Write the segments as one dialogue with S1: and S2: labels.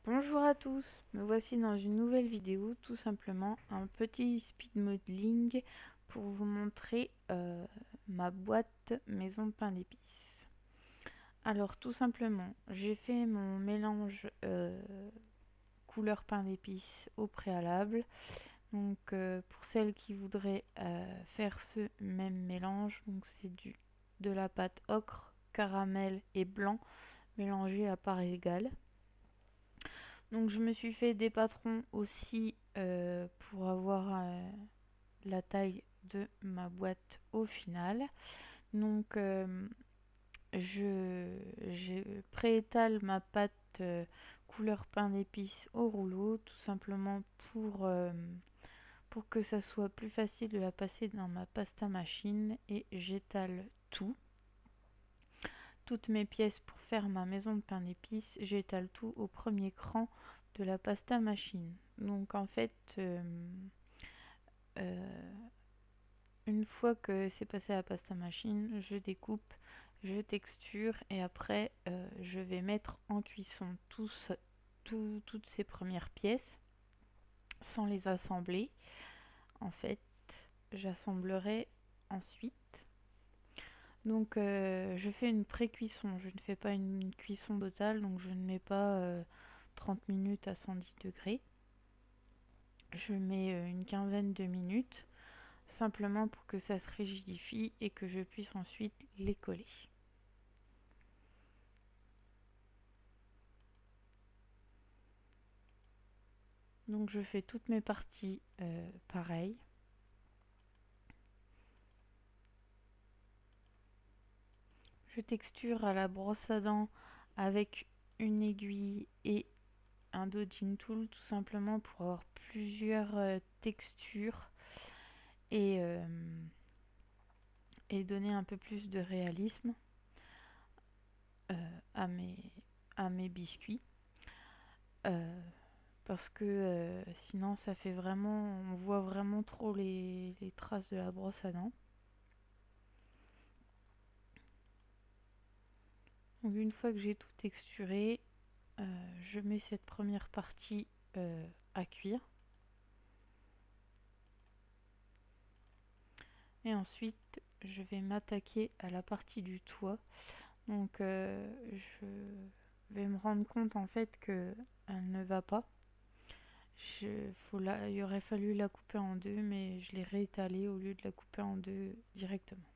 S1: Bonjour à tous, me voici dans une nouvelle vidéo, tout simplement un petit speed modeling pour vous montrer ma boîte maison de pain d'épices. Alors tout simplement, j'ai fait mon mélange couleur pain d'épices au préalable. Donc pour celles qui voudraient faire ce même mélange, donc c'est de la pâte ocre, caramel et blanc mélangés à part égale. Donc je me suis fait des patrons aussi pour avoir la taille de ma boîte au final. Donc je préétale ma pâte couleur pain d'épices au rouleau, tout simplement pour que ça soit plus facile de la passer dans ma pasta machine, et j'étale toutes mes pièces pour faire ma maison de pain d'épices, j'étale tout au premier cran de la pasta machine. Donc en fait, euh, une fois que c'est passé à la pasta machine, je découpe, je texture et après je vais mettre en cuisson toutes ces premières pièces sans les assembler. En fait, j'assemblerai ensuite. Donc je fais une pré-cuisson, je ne fais pas une cuisson totale, donc je ne mets pas 30 minutes à 110 degrés. Je mets une quinzaine de minutes, simplement pour que ça se rigidifie et que je puisse ensuite les coller. Donc je fais toutes mes parties pareilles. Je texture à la brosse à dents avec une aiguille et un dodging tool, tout simplement pour avoir plusieurs textures et, euh, et donner un peu plus de réalisme à mes biscuits. Parce que sinon ça fait vraiment, on voit vraiment trop les traces de la brosse à dents. Donc une fois que j'ai tout texturé, je mets cette première partie à cuire. Et ensuite, je vais m'attaquer à la partie du toit. Donc je vais me rendre compte en fait que elle ne va pas. Il aurait fallu la couper en deux, mais je l'ai réétalée au lieu de la couper en deux directement.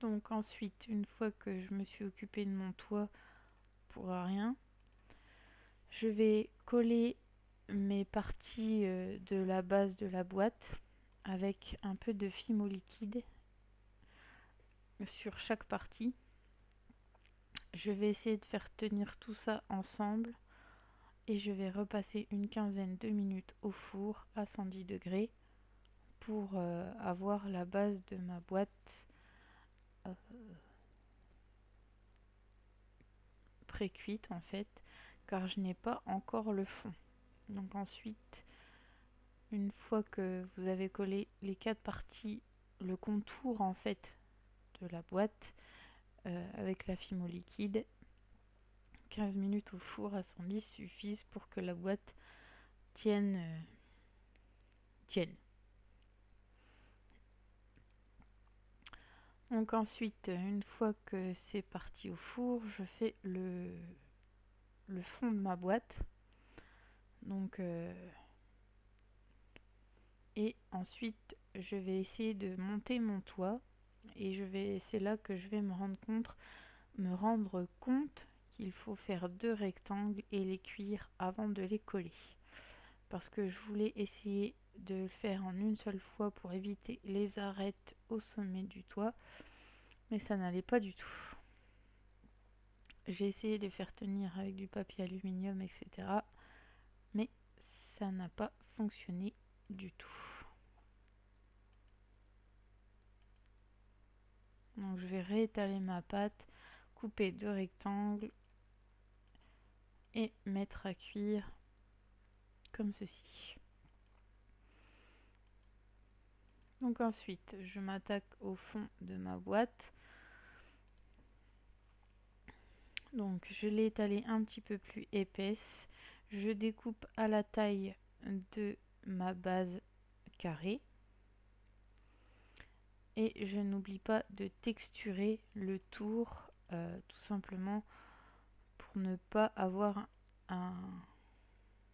S1: Donc ensuite, une fois que je me suis occupée de mon toit pour rien, je vais coller mes parties de la base de la boîte avec un peu de fimo liquide sur chaque partie. Je vais essayer de faire tenir tout ça ensemble et je vais repasser une quinzaine de minutes au four à 110 degrés pour avoir la base de ma boîte euh, pré-cuite en fait, car je n'ai pas encore le fond. Donc ensuite, une fois que vous avez collé les quatre parties, le contour en fait de la boîte avec la fimo liquide, 15 minutes au four à 110 suffisent pour que la boîte tienne. Tienne. Donc ensuite, une fois que c'est parti au four, je fais le fond de ma boîte. Donc et ensuite, je vais essayer de monter mon toit et c'est là que je vais me rendre compte qu'il faut faire deux rectangles et les cuire avant de les coller. Parce que je voulais essayer de le faire en une seule fois pour éviter les arêtes au sommet du toit, mais ça n'allait pas du tout. J'ai essayé de faire tenir avec du papier aluminium, etc. Mais ça n'a pas fonctionné du tout. Donc je vais réétaler ma pâte, couper deux rectangles et mettre à cuire comme ceci. Donc ensuite, je m'attaque au fond de ma boîte. je l'ai étalée un petit peu plus épaisse. Je découpe à la taille de ma base carrée. Et je n'oublie pas de texturer le tour, tout simplement pour ne pas avoir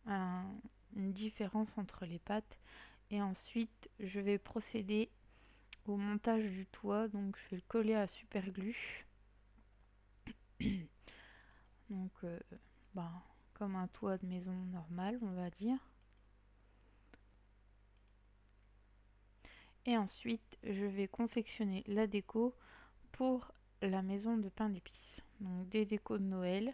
S1: une différence entre les pattes. Et ensuite, je vais procéder au montage du toit. Donc, je vais le coller à super glue. Donc, comme un toit de maison normal, on va dire. Et ensuite, je vais confectionner la déco pour la maison de pain d'épices. Donc, des décos de Noël.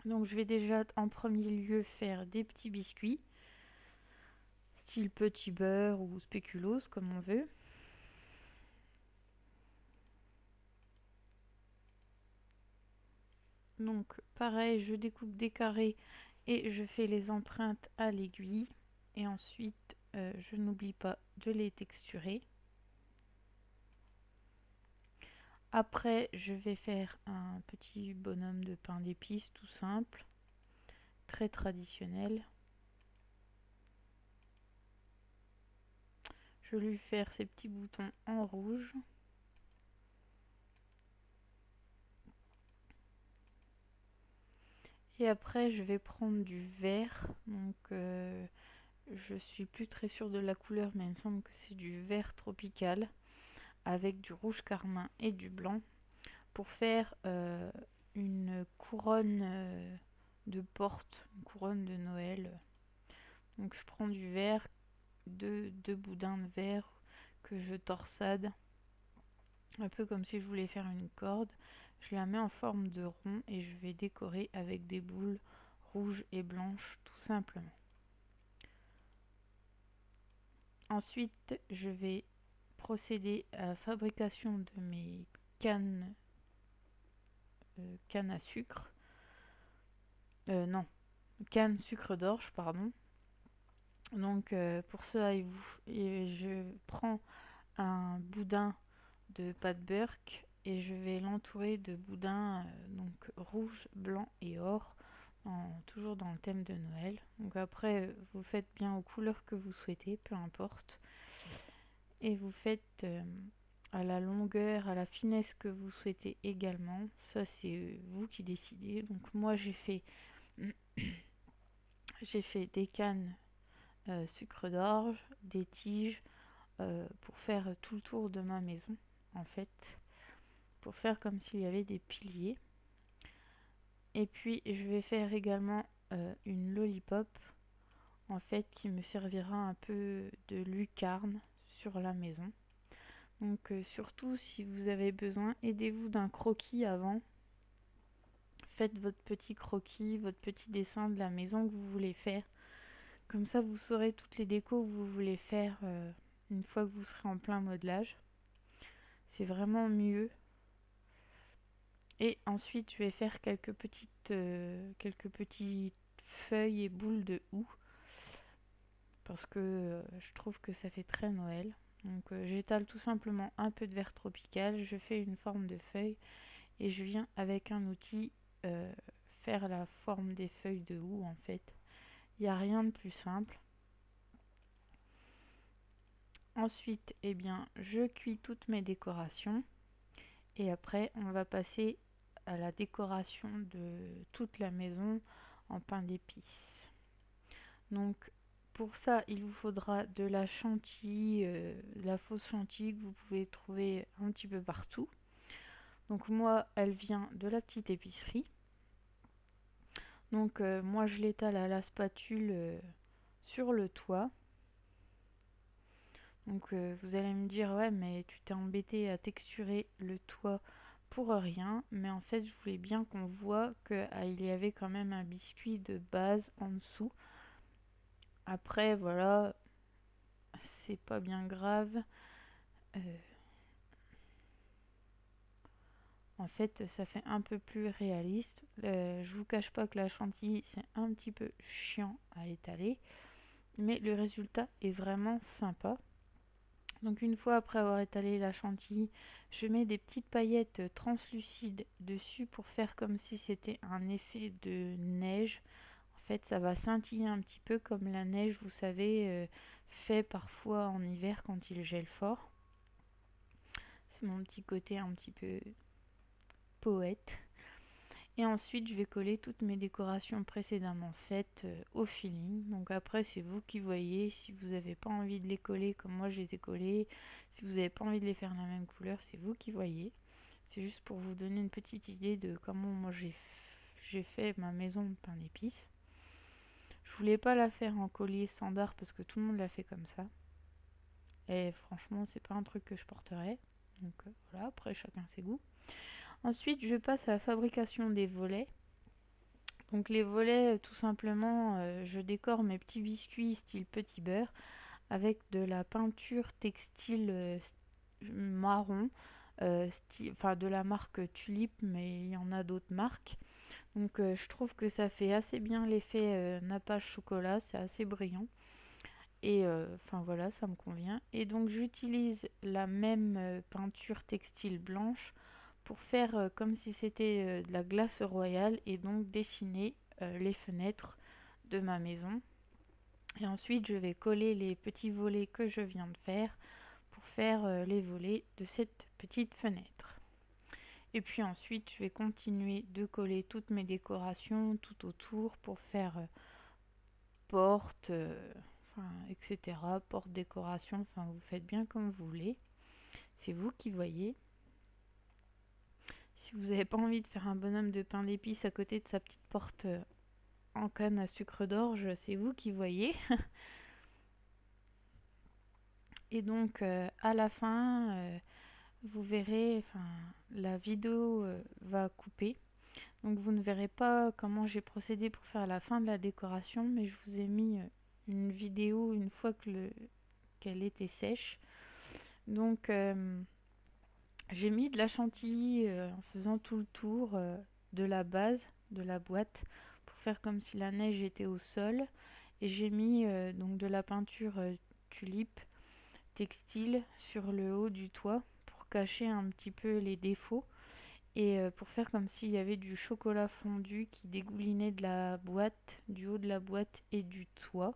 S1: Donc, je vais déjà en premier lieu faire des petits biscuits, style petit beurre ou spéculoos, comme on veut. Donc, pareil, je découpe des carrés et je fais les empreintes à l'aiguille. Et ensuite, je n'oublie pas de les texturer. Après, je vais faire un petit bonhomme de pain d'épices tout simple, très traditionnel. Je vais lui faire ces petits boutons en rouge. Et après, je vais prendre du vert. Donc, je suis plus très sûre de la couleur, mais il me semble que c'est du vert tropical avec du rouge carmin et du blanc pour faire une couronne de porte, une couronne de Noël. Donc, je prends du vert, deux boudins de verre que je torsade, un peu comme si je voulais faire une corde. Je la mets en forme de rond et je vais décorer avec des boules rouges et blanches tout simplement. Ensuite, je vais procéder à la fabrication de mes cannes à sucre. Non, canne sucre d'orge, pardon. Donc pour cela, je prends un boudin de pâte Burke et je vais l'entourer de boudin donc rouge, blanc et or, toujours dans le thème de Noël. Donc après, vous faites bien aux couleurs que vous souhaitez, peu importe. Et vous faites à la longueur, à la finesse que vous souhaitez également. Ça, c'est vous qui décidez. Donc moi, j'ai fait des cannes sucre d'orge, des tiges pour faire tout le tour de ma maison, en fait, pour faire comme s'il y avait des piliers. Et puis je vais faire également une lollipop, en fait, qui me servira un peu de lucarne sur la maison. Donc surtout si vous avez besoin, aidez-vous d'un croquis avant. Faites votre petit croquis, votre petit dessin de la maison que vous voulez faire. Comme ça, vous saurez toutes les décos que vous voulez faire une fois que vous serez en plein modelage. C'est vraiment mieux. Et ensuite, je vais faire quelques petites feuilles et boules de houx. Parce que je trouve que ça fait très Noël. Donc j'étale tout simplement un peu de verre tropical. Je fais une forme de feuille. Et je viens avec un outil faire la forme des feuilles de houx, en fait. Il n'y a rien de plus simple. Ensuite, eh bien, je cuis toutes mes décorations. Et après, on va passer à la décoration de toute la maison en pain d'épices. Donc, pour ça, il vous faudra de la chantilly, la fausse chantilly que vous pouvez trouver un petit peu partout. Donc moi, elle vient de la petite épicerie. Donc moi, je l'étale à la spatule sur le toit. Donc vous allez me dire, ouais, mais tu t'es embêté à texturer le toit pour rien. Mais en fait, je voulais bien qu'on voit qu'il y avait quand même un biscuit de base en dessous. Après, voilà, c'est pas bien grave. En fait, ça fait un peu plus réaliste. Je vous cache pas que la chantilly, c'est un petit peu chiant à étaler. Mais le résultat est vraiment sympa. Donc une fois après avoir étalé la chantilly, je mets des petites paillettes translucides dessus pour faire comme si c'était un effet de neige. En fait, ça va scintiller un petit peu comme la neige, vous savez, fait parfois en hiver quand il gèle fort. C'est mon petit côté un petit peu poète. Et ensuite, je vais coller toutes mes décorations précédemment faites au feeling. Donc après, c'est vous qui voyez. Si vous n'avez pas envie de les coller comme moi je les ai collées, si vous n'avez pas envie de les faire la même couleur, c'est vous qui voyez. C'est juste pour vous donner une petite idée de comment moi j'ai fait ma maison de pain d'épices. Je voulais pas la faire en collier standard parce que tout le monde l'a fait comme ça. Et franchement, c'est pas un truc que je porterais. Donc voilà, après chacun ses goûts. Ensuite, je passe à la fabrication des volets. Donc les volets, tout simplement, je décore mes petits biscuits style petit beurre avec de la peinture textile marron, enfin de la marque Tulip, mais il y en a d'autres marques. Donc je trouve que ça fait assez bien l'effet nappage chocolat, c'est assez brillant. Et enfin voilà, ça me convient. Et donc j'utilise la même peinture textile blanche pour faire comme si c'était de la glace royale et donc dessiner les fenêtres de ma maison. Et ensuite je vais coller les petits volets que je viens de faire pour faire les volets de cette petite fenêtre. Et puis ensuite je vais continuer de coller toutes mes décorations tout autour pour faire porte, enfin, etc. Porte, décoration, enfin vous faites bien comme vous voulez. C'est vous qui voyez. Si vous n'avez pas envie de faire un bonhomme de pain d'épices à côté de sa petite porte en canne à sucre d'orge, c'est vous qui voyez. Et donc à la fin, vous verrez, enfin la vidéo va couper. Donc vous ne verrez pas comment j'ai procédé pour faire la fin de la décoration, mais je vous ai mis une vidéo une fois qu'elle était sèche. Donc j'ai mis de la chantilly en faisant tout le tour de la base de la boîte pour faire comme si la neige était au sol. Et j'ai mis donc de la peinture tulipe textile sur le haut du toit pour cacher un petit peu les défauts et pour faire comme s'il y avait du chocolat fondu qui dégoulinait de la boîte, du haut de la boîte et du toit.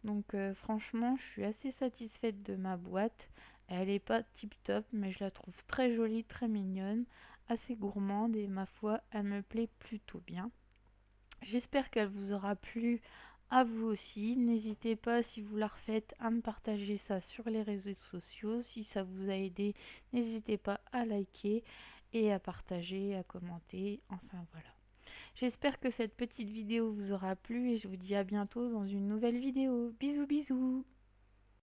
S1: Donc franchement, je suis assez satisfaite de ma boîte. Elle n'est pas tip top, mais je la trouve très jolie, très mignonne, assez gourmande et ma foi, elle me plaît plutôt bien. J'espère qu'elle vous aura plu à vous aussi. N'hésitez pas, si vous la refaites, à me partager ça sur les réseaux sociaux. Si ça vous a aidé, n'hésitez pas à liker et à partager, à commenter. Enfin voilà. J'espère que cette petite vidéo vous aura plu et je vous dis à bientôt dans une nouvelle vidéo. Bisous bisous.